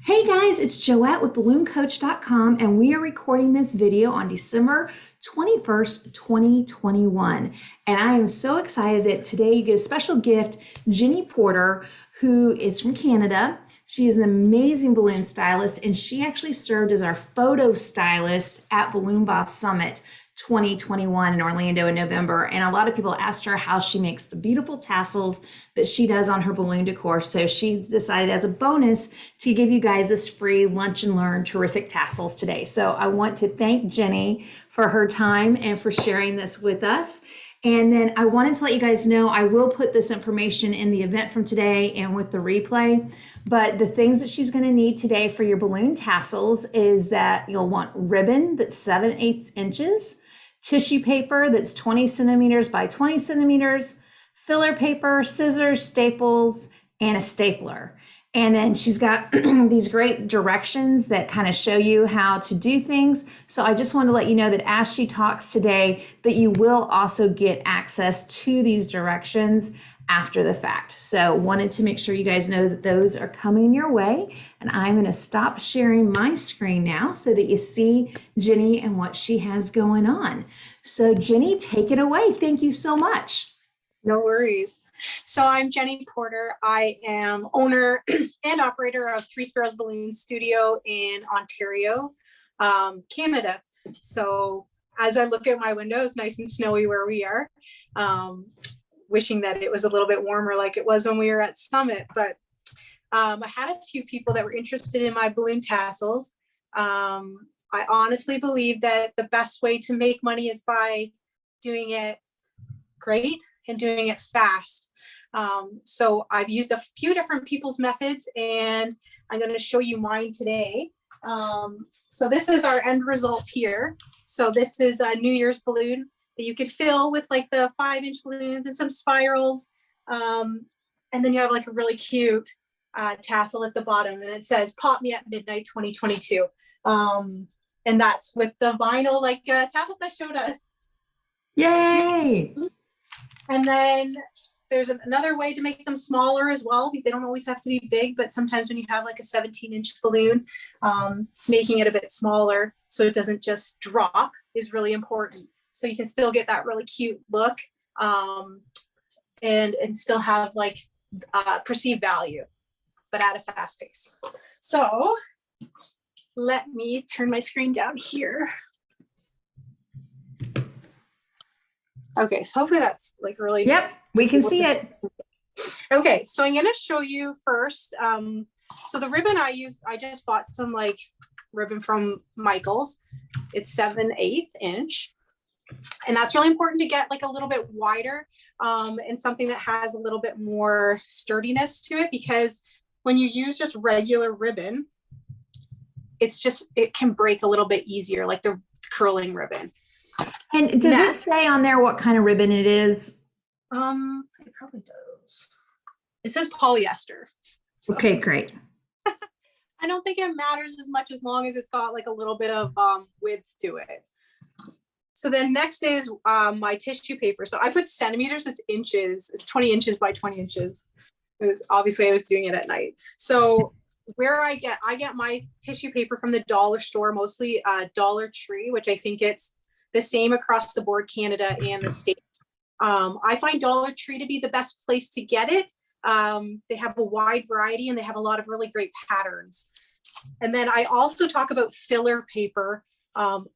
Hey guys, it's Joette with BalloonCoach.com, and we are recording this video on December 21st, 2021. And I am so excited that today you get a special gift. Jenny Porter, who is from Canada. She is an amazing balloon stylist, and she actually served as our photo stylist at Balloon Boss Summit 2021 in Orlando in November. And a lot of people asked her how she makes the beautiful tassels that she does on her balloon decor. So she decided as a bonus to give you guys this free lunch and learn terrific tassels today. So I want to thank Jenny for her time and for sharing this with us. And then I wanted to let you guys know I will put this information in the event from today and with the replay. But the things that she's going to need today for your balloon tassels is that you'll want ribbon that's 7/8 inches, tissue paper that's 20 centimeters by 20 centimeters, filler paper, scissors, staples, and a stapler. And then she's got these great directions that kind of show you how to do things. So I just want to let you know that as she talks today, that you will also get access to these directions after the fact. So wanted to make sure you guys know that those are coming your way. And I'm going to stop sharing my screen now so that you see Jenny and what she has going on. So Jenny, take it away. Thank you so much. No worries. So I'm Jenny Porter. I am owner and operator of Three Sparrows Balloon Studio in Ontario, Canada. So as I look at my window, it's nice and snowy where we are. Wishing that it was a little bit warmer like it was when we were at Summit. But I had a few people that were interested in my balloon tassels. I honestly believe that the best way to make money is by doing it great and doing it fast. So I've used a few different people's methods, and I'm going to show you mine today. So this is our end result here. So this is a New Year's balloon that you could fill with like the 5-inch balloons and some spirals. And then you have like a really cute tassel at the bottom, and it says "Pop Me at Midnight 2022." And that's with the vinyl like tablet that showed us. Yay! And then there's another way to make them smaller as well. They don't always have to be big, but sometimes when you have like a 17-inch balloon, making it a bit smaller so it doesn't just drop is really important. So you can still get that really cute look and still have like perceived value, but at a fast pace. So let me turn my screen down here. Okay, so hopefully that's like really. Yep, we can see it. Okay, so I'm gonna show you first. So the ribbon I used, I just bought some like ribbon from Michael's. It's 7/8 inch. And that's really important to get like a little bit wider and something that has a little bit more sturdiness to it, because when you use just regular ribbon, it can break a little bit easier, like the curling ribbon. And does it say on there what kind of ribbon it is? It probably does. It says polyester. So. Okay, great. I don't think it matters as much as long as it's got like a little bit of width to it. So then next is my tissue paper. So I put centimeters, it's inches. It's 20 inches by 20 inches. It was obviously I was doing it at night. So where I get my tissue paper from the dollar store, mostly Dollar Tree, which I think it's the same across the board, Canada and the States. I find Dollar Tree to be the best place to get it. They have a wide variety and they have a lot of really great patterns. And then I also talk about filler paper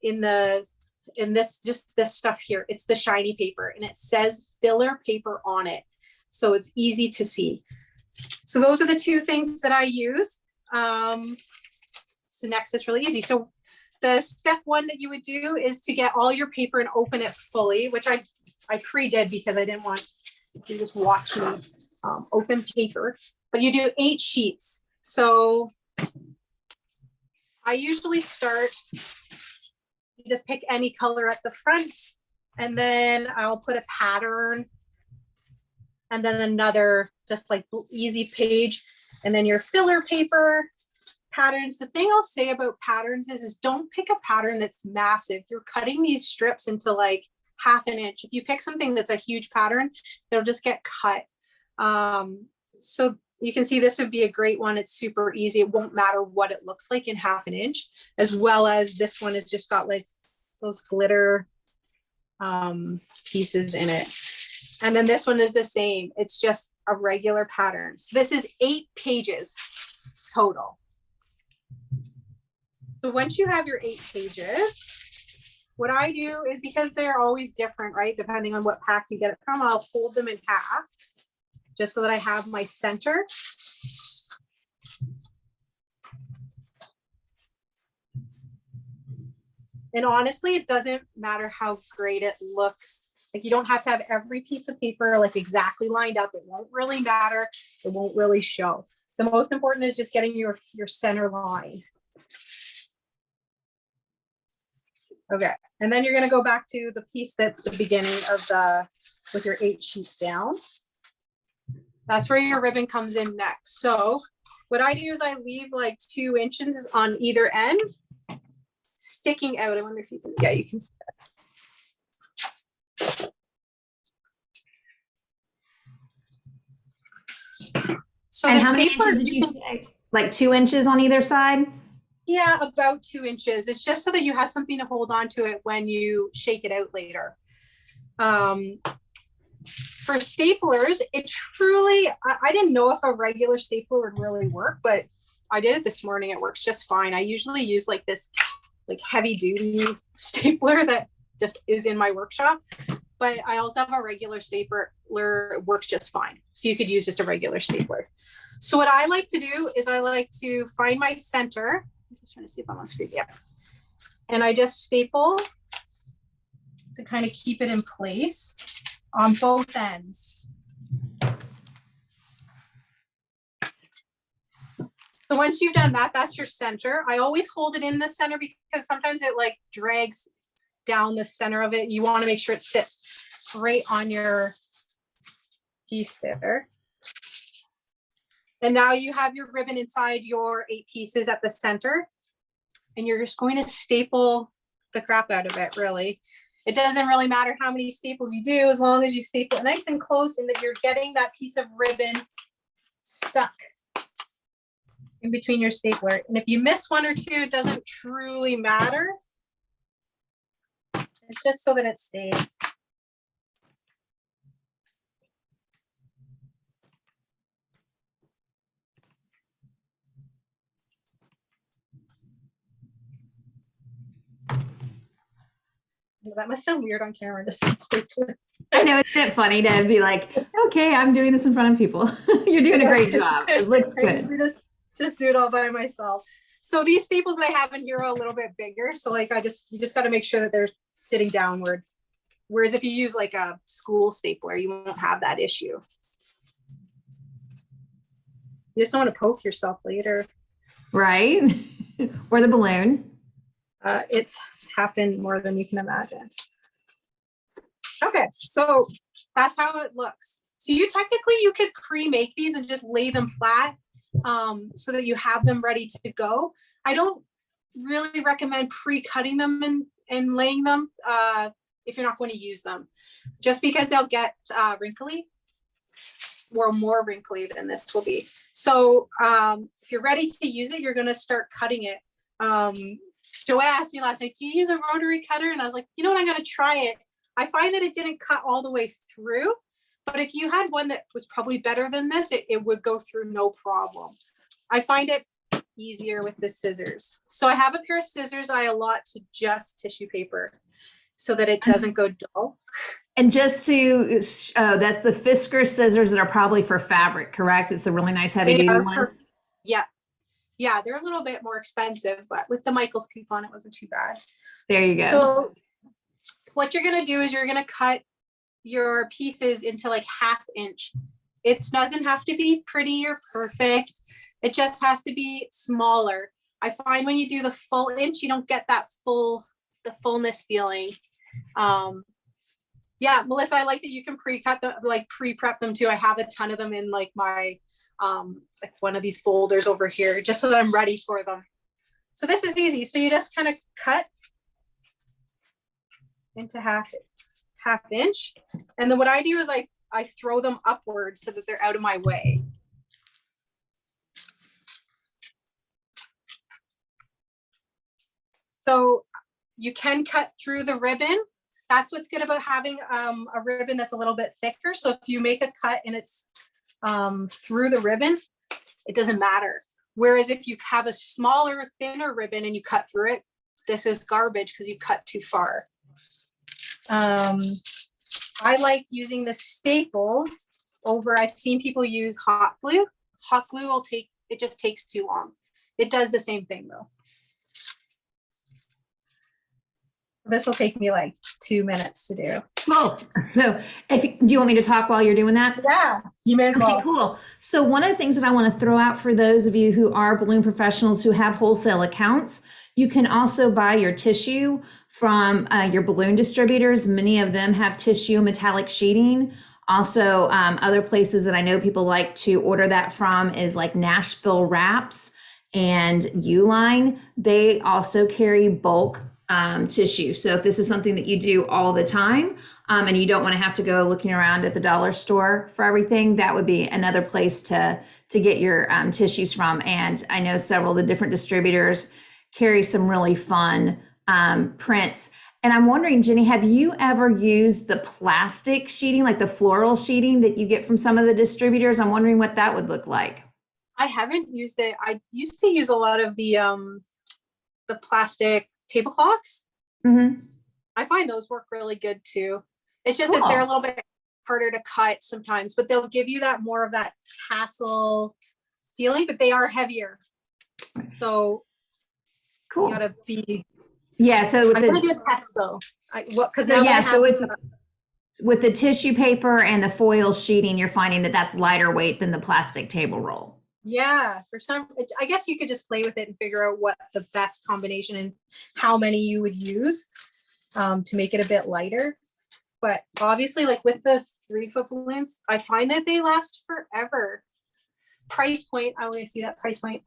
in this stuff here. It's the shiny paper and it says filler paper on it. So it's easy to see. So those are the two things that I use. So next it's really easy. So the step one that you would do is to get all your paper and open it fully, which I pre-did because I didn't want you to just watch me open paper, but you do 8 sheets. So I usually start, you just pick any color at the front, and then I'll put a pattern and then another just like easy page, and then your filler paper. Patterns. The thing I'll say about patterns is don't pick a pattern that's massive. You're cutting these strips into like 1/2 inch. If you pick something that's a huge pattern, it'll just get cut. So you can see this would be a great one. It's super easy. It won't matter what it looks like in 1/2 inch, as well as this one has just got like those glitter pieces in it. And then this one is the same. It's just a regular pattern. So this is 8 pages total. So once you have your 8 pages, what I do is, because they're always different, right? Depending on what pack you get it from, I'll fold them in half just so that I have my center. And honestly, it doesn't matter how great it looks. Like, you don't have to have every piece of paper like exactly lined up. It won't really matter. It won't really show. The most important is just getting your center line. Okay, and then you're gonna go back to the piece that's the beginning of with your 8 sheets down. That's where your ribbon comes in next. So what I do is I leave like 2 inches on either end sticking out. I wonder if you can, yeah, you can see that. So and how many inches did you say? Like 2 inches on either side? Yeah, about 2 inches. It's just so that you have something to hold on to it when you shake it out later. For staplers, it truly, I didn't know if a regular stapler would really work, but I did it this morning. It works just fine. I usually use like this like heavy duty stapler that just is in my workshop, but I also have a regular stapler. It works just fine. So you could use just a regular stapler. So what I like to do is I like to find my center. I'm just trying to see if I'm on screen. Yeah. And I just staple to kind of keep it in place on both ends. So once you've done that, that's your center. I always hold it in the center because sometimes it like drags down the center of it. You want to make sure it sits right on your piece there. And now you have your ribbon inside your 8 pieces at the center, and you're just going to staple the crap out of it, really. It doesn't really matter how many staples you do, as long as you staple it nice and close and that you're getting that piece of ribbon stuck in between your stapler. And if you miss 1 or 2, it doesn't truly matter. It's just so that it stays. That must sound weird on camera. Just stapler. I know, isn't it funny to be like, okay, I'm doing this in front of people. You're doing a great job. It looks good. Just do it all by myself. So these staples that I have in here are a little bit bigger. So like you just got to make sure that they're sitting downward. Whereas if you use like a school stapler, you won't have that issue. You just don't want to poke yourself later. Right? Or the balloon. It's happened more than you can imagine. Okay, so that's how it looks. So you could pre-make these and just lay them flat so that you have them ready to go. I don't really recommend pre-cutting them and laying them if you're not going to use them, just because they'll get wrinkly, or more wrinkly than this will be. So if you're ready to use it, you're going to start cutting it. Joanne asked me last night, do you use a rotary cutter? And I was like, you know what, I'm going to try it. I find that it didn't cut all the way through, but if you had one that was probably better than this, it would go through no problem. I find it easier with the scissors. So I have a pair of scissors I allot to just tissue paper so that it doesn't go dull. And just to, that's the Fisker scissors that are probably for fabric, correct? It's the really nice heavy duty ones. Yeah. Yeah, they're a little bit more expensive, but with the Michaels coupon, it wasn't too bad. There you go. So what you're going to do is you're going to cut your pieces into like 1/2 inch. It doesn't have to be pretty or perfect. It just has to be smaller. I find when you do the full inch, you don't get that the fullness feeling. Yeah, Melissa, I like that you can pre-cut them, like pre-prep them too. I have a ton of them in like my like one of these folders over here, just so that I'm ready for them. So this is easy. So you just kind of cut into 1/2 inch. And then what I do is I throw them upwards so that they're out of my way. So you can cut through the ribbon. That's what's good about having a ribbon that's a little bit thicker. So if you make a cut and it's through the ribbon, it doesn't matter. Whereas if you have a smaller, thinner ribbon and you cut through it, this is garbage because you cut too far. I like using the staples over, I've seen people use hot glue. Hot glue will take, it just takes too long. It does the same thing though. This will take me like 2 minutes to do. Cool. So do you want me to talk while you're doing that? Yeah, you may as well. Okay, cool. So one of the things that I want to throw out for those of you who are balloon professionals who have wholesale accounts, you can also buy your tissue from your balloon distributors. Many of them have tissue metallic sheeting. Also, other places that I know people like to order that from is like Nashville Wraps and Uline. They also carry bulk tissue. So if this is something that you do all the time and you don't want to have to go looking around at the dollar store for everything, that would be another place to get your tissues from. And I know several of the different distributors carry some really fun prints. And I'm wondering, Jenny, have you ever used the plastic sheeting, like the floral sheeting that you get from some of the distributors? I'm wondering what that would look like. I haven't used it. I used to use a lot of the plastic tablecloths. Mm-hmm. I find those work really good too. It's just that they're a little bit harder to cut sometimes, but they'll give you that more of that tassel feeling, but they are heavier. So cool. You gotta be. Yeah. So with I'm gonna do a test though. Because now yeah. So with the tissue paper and the foil sheeting, you're finding that that's lighter weight than the plastic table roll. Yeah, I guess you could just play with it and figure out what the best combination and how many you would use to make it a bit lighter. But obviously, like with the 3-foot balloons, I find that they last forever. Price point, I always see that price point.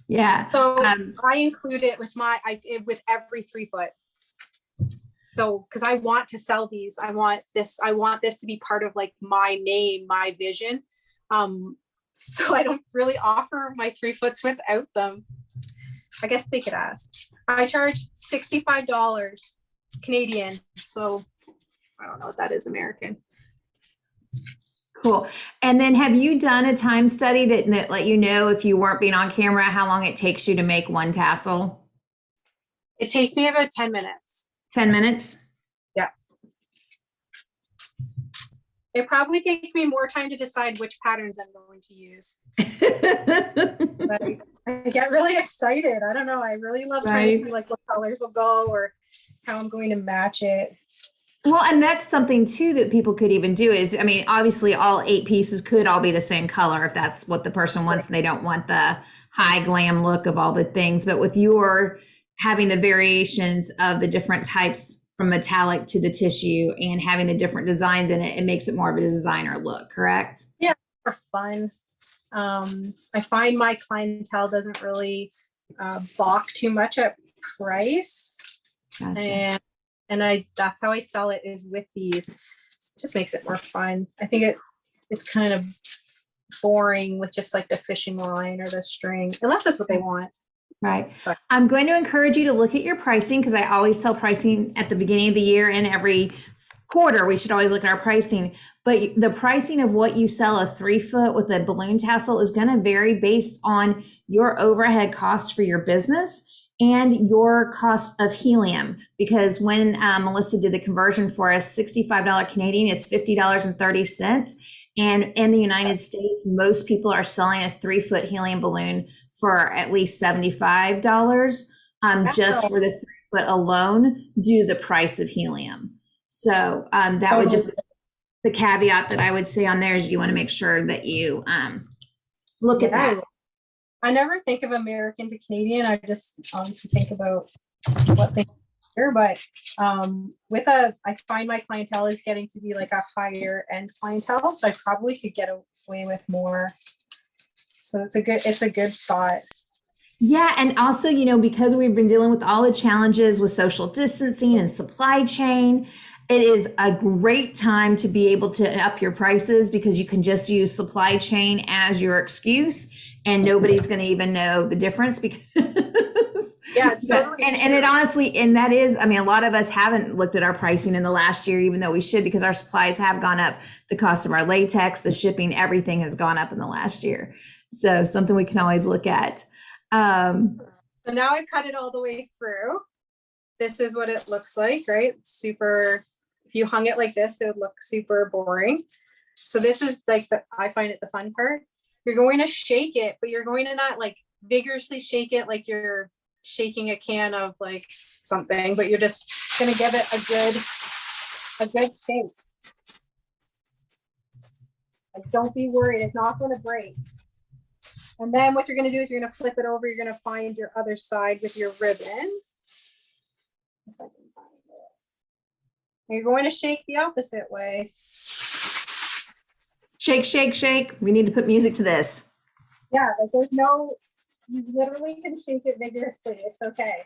Yeah. So I include it with with every 3-foot. So, because I want to sell these, I want this to be part of like my name, my vision. So I don't really offer my 3-foots without them. I guess they could ask. I charge $65 Canadian. So I don't know what that is American. Cool. And then have you done a time study that let you know, if you weren't being on camera, how long it takes you to make one tassel? It takes me about 10 minutes. 10 minutes? Yeah. It probably takes me more time to decide which patterns I'm going to use. I get really excited. I don't know. I really love trying to see like what colors will go or how I'm going to match it. Well, and that's something too that people could even do is, I mean, obviously all 8 pieces could all be the same color if that's what the person wants and they don't want the high glam look of all the things. But with your having the variations of the different types from metallic to the tissue and having the different designs in it, it makes it more of a designer look, correct? Yeah, for fun. I find my clientele doesn't really balk too much at price. Gotcha. And that's how I sell it, is with these. It just makes it more fun. I think it's kind of boring with just like the fishing line or the string, unless that's what they want. Right. But I'm going to encourage you to look at your pricing, because I always tell pricing at the beginning of the year and every quarter. We should always look at our pricing. But the pricing of what you sell a 3-foot with a balloon tassel is going to vary based on your overhead costs for your business and your cost of helium. Because when Melissa did the conversion for us, $65 Canadian is $50.30. And in the United States, most people are selling a 3-foot helium balloon for at least $75 just for the 3-foot alone, due to the price of helium. So that would just, the caveat that I would say on there is you want to make sure that you look at that. I never think of American to Canadian. I just obviously think about what they hear. But I find my clientele is getting to be like a higher end clientele, so I probably could get away with more. So it's a good thought. Yeah. And also, because we've been dealing with all the challenges with social distancing and supply chain, it is a great time to be able to up your prices, because you can just use supply chain as your excuse and nobody's going to even know the difference, because Yeah, it's But, totally and it honestly, and that is, I mean, a lot of us haven't looked at our pricing in the last year, even though we should, because our supplies have gone up. The cost of our latex, the shipping, everything has gone up in the last year. So something we can always look at. So now I cut it all the way through. This is what it looks like, right? Super, if you hung it like this, it would look super boring. So this is like I find it the fun part. You're going to shake it, but you're going to not like vigorously shake it like you're shaking a can of like something, but you're just going to give it a good shake. Like, don't be worried, it's not going to break. And then what you're going to do is you're going to flip it over. You're going to find your other side with your ribbon. If I can find it. And you're going to shake the opposite way. Shake, shake, shake. We need to put music to this. Yeah, like there's no, you literally can shake it vigorously. It's okay.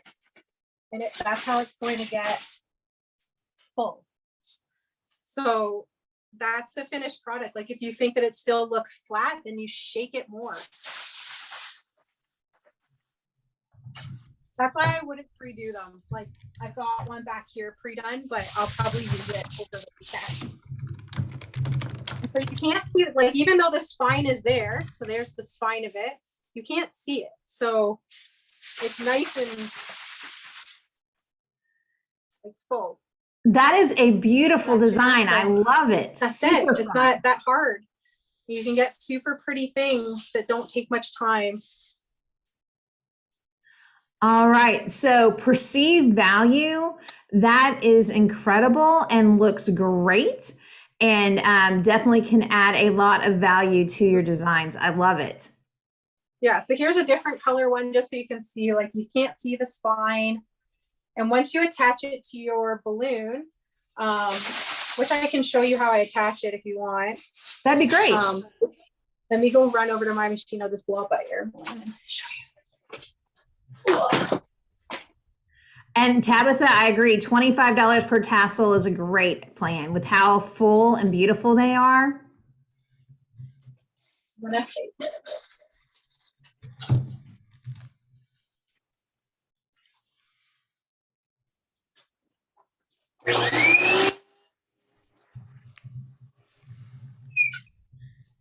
And that's how it's going to get full. So that's the finished product. Like if you think that it still looks flat, then you shake it more. That's why I wouldn't pre-do them. Like I've got one back here pre-done, but I'll probably use it over the weekend. And so you can't see it, like even though the spine is there, so there's the spine of it, you can't see it. So it's nice and like full. That is a beautiful design. I love it. That's it. It's not that hard. You can get super pretty things that don't take much time. All right. So perceived value, that is incredible and looks great. And definitely can add a lot of value to your designs. I love it. Yeah. So here's a different color one, just so you can see, like you can't see the spine. And once you attach it to your balloon, which I can show you how I attach it if you want. That'd be great. Let me go run over to my machine. I'll just blow up by here. Show you. And Tabitha, I agree. $25 per tassel is a great plan with how full and beautiful they are.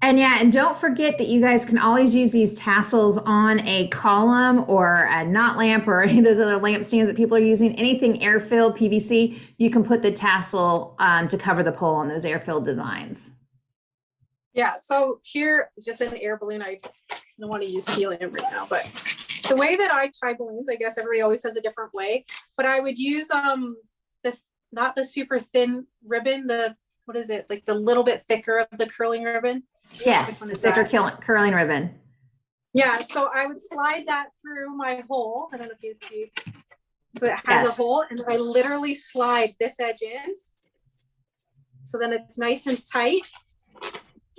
And yeah, and don't forget that you guys can always use these tassels on a column or a knot lamp or any of those other lamp stands that people are using. Anything air-filled PVC, you can put the tassel to cover the pole on those air-filled designs. Yeah, so here is just an air balloon. I don't want to use helium right now, but the way that I tie balloons, I guess everybody always has a different way, but I would use not the super thin ribbon, what is it, like the little bit thicker of the curling ribbon. Yes, the thicker curling ribbon. Yeah, so I would slide that through my hole. I don't know if you see. So it has a hole, and I literally slide this edge in. So then it's nice and tight.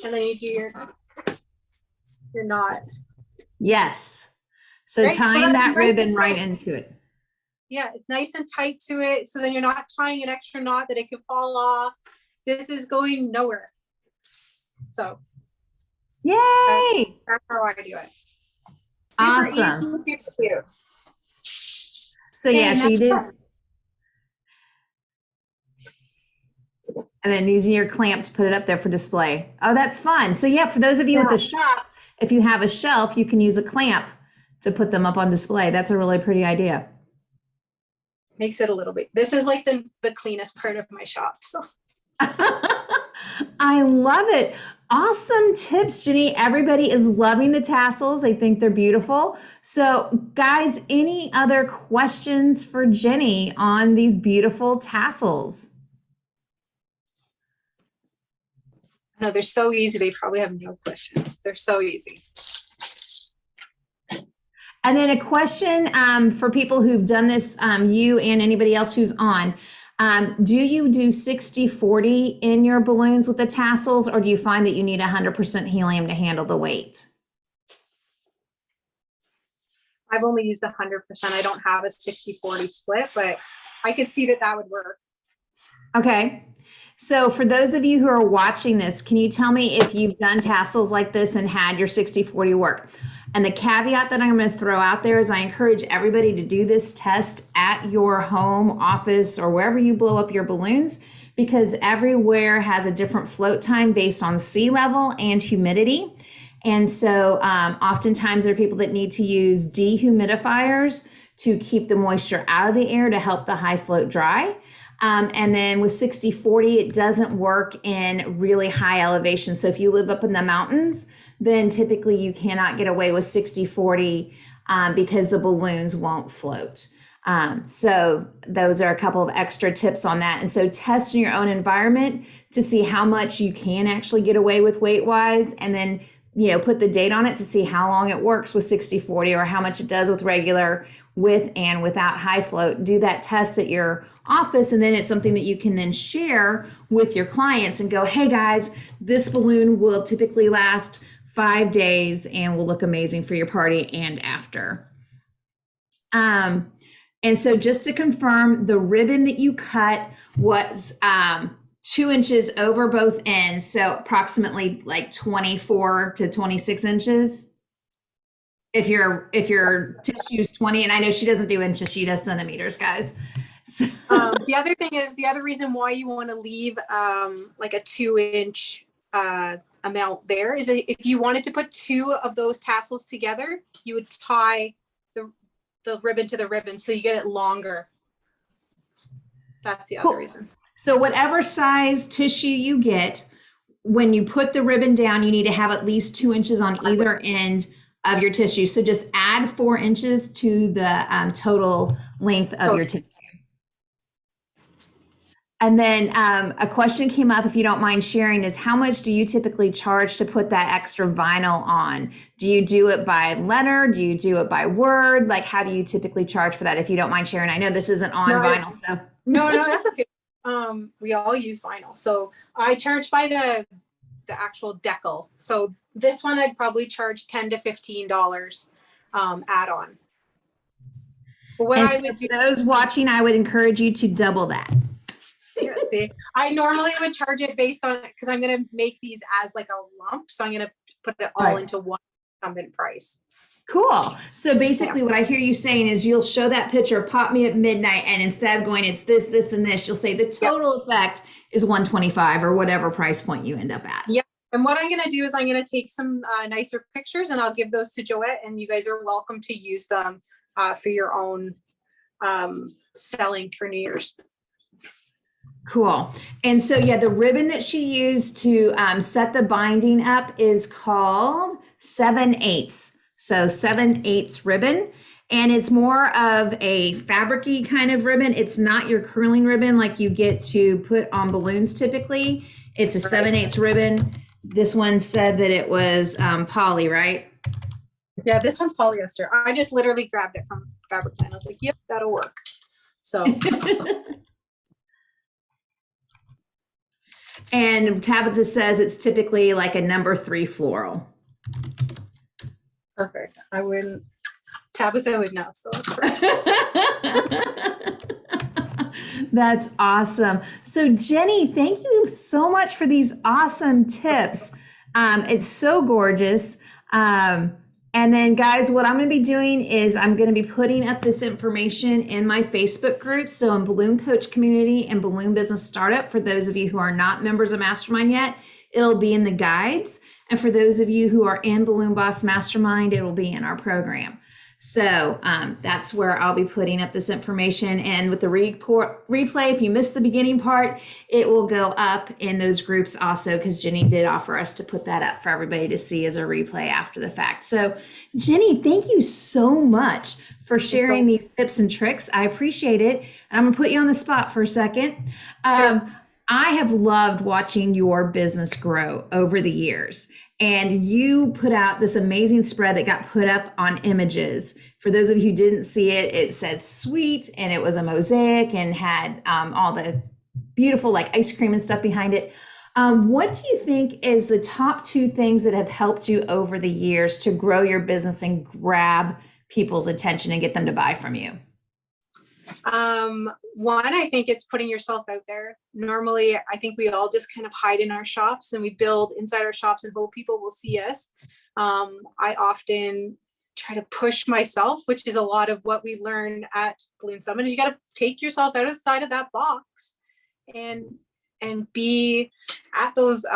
And then you do your knot. Yes. So right? tying that ribbon right into it. Yeah, it's nice and tight to it. So then you're not tying an extra knot that it can fall off. This is going nowhere. So yay! That's how I do it. Super awesome. Easy, super cute. So yeah, so you just and then using your clamp to put it up there for display. Oh, that's fun. So yeah, for those of you at the shop, if you have a shelf, you can use a clamp to put them up on display. That's a really pretty idea. Makes it a little bit. This is like the cleanest part of my shop. So I love it. Awesome tips, Jenny. Everybody is loving the tassels. They think they're beautiful. So guys, any other questions for Jenny on these beautiful tassels? No, they're so easy. They probably have no questions. They're so easy. And then a question for people who've done this, you and anybody else who's on. Do you do 60-40 in your balloons with the tassels, or do you find that you need 100% helium to handle the weight? I've only used 100%. I don't have a 60-40 split, but I could see that would work. Okay. So for those of you who are watching this, can you tell me if you've done tassels like this and had your 60-40 work? And the caveat that I'm going to throw out there is I encourage everybody to do this test at your home, office, or wherever you blow up your balloons, because everywhere has a different float time based on sea level and humidity. And so oftentimes there are people that need to use dehumidifiers to keep the moisture out of the air to help the high float dry. And then with 60-40, it doesn't work in really high elevation. So if you live up in the mountains, then typically you cannot get away with 60-40 because the balloons won't float. So those are a couple of extra tips on that. And so test in your own environment to see how much you can actually get away with weight-wise, and then put the date on it to see how long it works with 60-40 or how much it does with regular, with and without high float. Do that test at your office, and then it's something that you can then share with your clients and go, hey guys, this balloon will typically last 5 days and will look amazing for your party and after. And so just to confirm, the ribbon that you cut was 2 inches over both ends, so approximately like 24 to 26 inches. If your tissue is 20, and I know she doesn't do inches, she does centimeters, guys. So. The other thing is, the other reason why you want to leave like a 2-inch amount there is that if you wanted to put 2 of those tassels together, you would tie the ribbon to the ribbon so you get it longer. That's the other reason. So whatever size tissue you get, when you put the ribbon down, you need to have at least 2 inches on either end of your tissue. So just add 4 inches to the total length of your tissue. And then a question came up, if you don't mind sharing, is how much do you typically charge to put that extra vinyl on? Do you do it by letter? Do you do it by word? Like, how do you typically charge for that, if you don't mind sharing? I know this isn't on vinyl, so. No, that's okay. We all use vinyl. So I charge by the actual decal. So this one I'd probably charge $10 to $15 add-on. But what I would do, for those watching, I would encourage you to double that. Yeah, see, I normally would charge it based on, because I'm going to make these as like a lump. So I'm going to put it all into one incumbent price. Cool. So basically what I hear you saying is you'll show that picture, pop me at midnight, and instead of going, it's this, this, and this, you'll say the total effect is $125 or whatever price point you end up at. Yep. And what I'm going to do is I'm going to take some nicer pictures and I'll give those to Joette, and you guys are welcome to use them for your own selling for New Year's. Cool. And so, yeah, the ribbon that she used to set the binding up is called 7/8. So 7/8 ribbon. And it's more of a fabric-y kind of ribbon. It's not your curling ribbon like you get to put on balloons typically. It's a 7/8 ribbon. This one said that it was poly, right? Yeah, this one's polyester. I just literally grabbed it from Fabric Plan. I was like, yep, that'll work. So. And Tabitha says it's typically like a number 3 floral. Perfect. Tabitha would know. So that's perfect. That's awesome. So Jenny, thank you so much for these awesome tips. It's so gorgeous. And then guys, what I'm going to be doing is I'm going to be putting up this information in my Facebook group. So in Balloon Coach Community and Balloon Business Startup, for those of you who are not members of Mastermind yet, it'll be in the guides. And for those of you who are in Balloon Boss Mastermind, it will be in our program. So that's where I'll be putting up this information. And with the replay, if you missed the beginning part, it will go up in those groups also, because Jenny did offer us to put that up for everybody to see as a replay after the fact. So Jenny, thank you so much for sharing these tips and tricks. I appreciate it. And I'm gonna put you on the spot for a second. I have loved watching your business grow over the years. And you put out this amazing spread that got put up on images. For those of you who didn't see it, it said sweet, and it was a mosaic and had all the beautiful like ice cream and stuff behind it. What do you think is the top 2 things that have helped you over the years to grow your business and grab people's attention and get them to buy from you? One, I think it's putting yourself out there. Normally, I think we all just kind of hide in our shops and we build inside our shops and hope people will see us. I often try to push myself, which is a lot of what we learn at Balloon Summit, is you got to take yourself outside of that box and be at those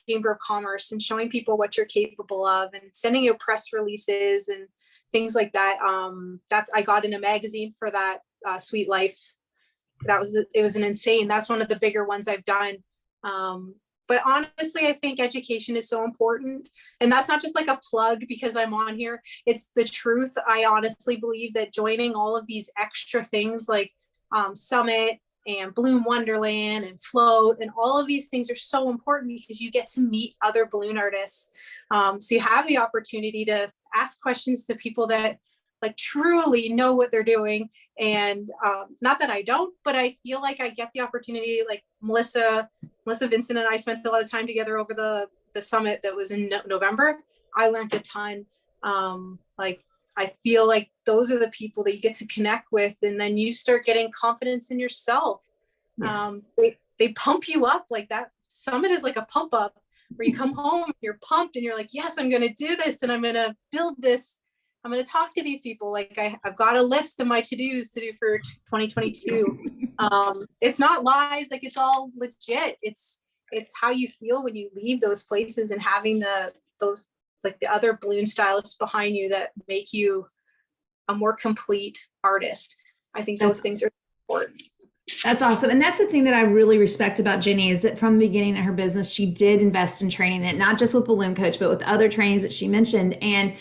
Chamber of Commerce and showing people what you're capable of and sending you press releases and things like that. I got in a magazine for that, Sweet Life. It was an insane, that's one of the bigger ones I've done. But honestly, I think education is so important. And that's not just like a plug because I'm on here. It's the truth. I honestly believe that joining all of these extra things like Summit and Balloon Wonderland and Float and all of these things are so important because you get to meet other balloon artists. So you have the opportunity to ask questions to people that like truly know what they're doing. And not that I don't, but I feel like I get the opportunity, like Melissa Vincent and I spent a lot of time together over the summit that was in November. I learned a ton. I feel like those are the people that you get to connect with, and then you start getting confidence in yourself. Yes. They pump you up. Like that summit is like a pump up where you come home, you're pumped and you're like, yes, I'm going to do this and I'm going to build this. I'm going to talk to these people. Like I've got a list of my to-dos to do for 2022. It's not lies. Like it's all legit. It's how you feel when you leave those places and having those like the other balloon stylists behind you that make you a more complete artist. I think those things are important. That's awesome. And that's the thing that I really respect about Jenny is that from the beginning of her business, she did invest in training it, not just with BalloonCoach, but with other trainings that she mentioned. And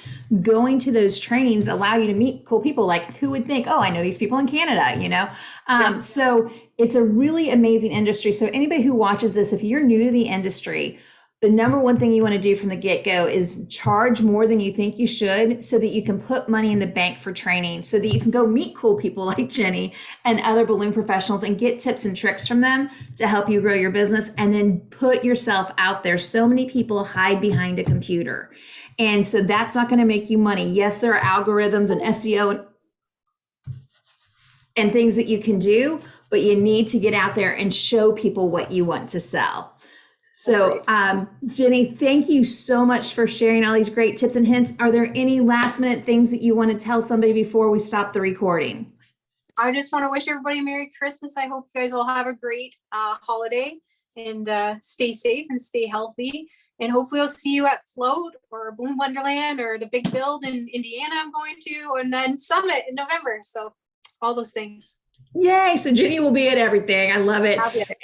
going to those trainings allow you to meet cool people. Like who would think, oh, I know these people in Canada, you know? Yeah. So it's a really amazing industry. So anybody who watches this, if you're new to the industry, the number one thing you want to do from the get-go is charge more than you think you should so that you can put money in the bank for training, so that you can go meet cool people like Jenny and other balloon professionals and get tips and tricks from them to help you grow your business, and then put yourself out there. So many people hide behind a computer. And so that's not going to make you money. Yes, there are algorithms and SEO and things that you can do, but you need to get out there and show people what you want to sell. So, Jenny, thank you so much for sharing all these great tips and hints. Are there any last minute things that you want to tell somebody before we stop the recording? I just want to wish everybody a Merry Christmas. I hope you guys all have a great holiday and stay safe and stay healthy. And hopefully we'll see you at Float or Balloon Wonderland or the Big Build in Indiana I'm going to, and then Summit in November. So all those things. Yay. So Jenny will be at everything. I love it.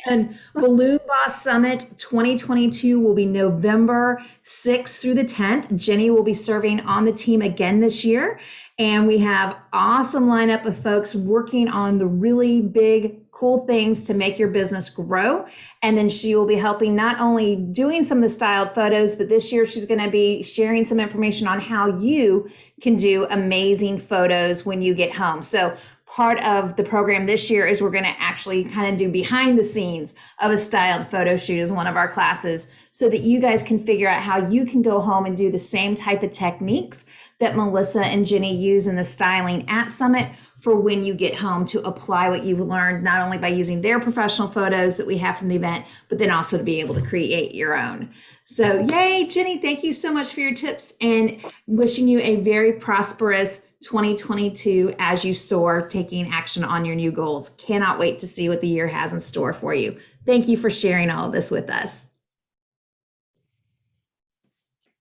And Balloon Boss Summit 2022 will be November 6th through the 10th. Jenny will be serving on the team again this year. And we have awesome lineup of folks working on the really big, cool things to make your business grow. And then she will be helping not only doing some of the styled photos, but this year she's going to be sharing some information on how you can do amazing photos when you get home. So part of the program this year is we're going to actually kind of do behind the scenes of a styled photo shoot as one of our classes, so that you guys can figure out how you can go home and do the same type of techniques that Melissa and Jenny use in the styling at Summit for when you get home, to apply what you've learned, not only by using their professional photos that we have from the event, but then also to be able to create your own. So yay, Jenny, thank you so much for your tips, and wishing you a very prosperous 2022 as you soar, taking action on your new goals. Cannot wait to see what the year has in store for you. Thank you for sharing all of this with us.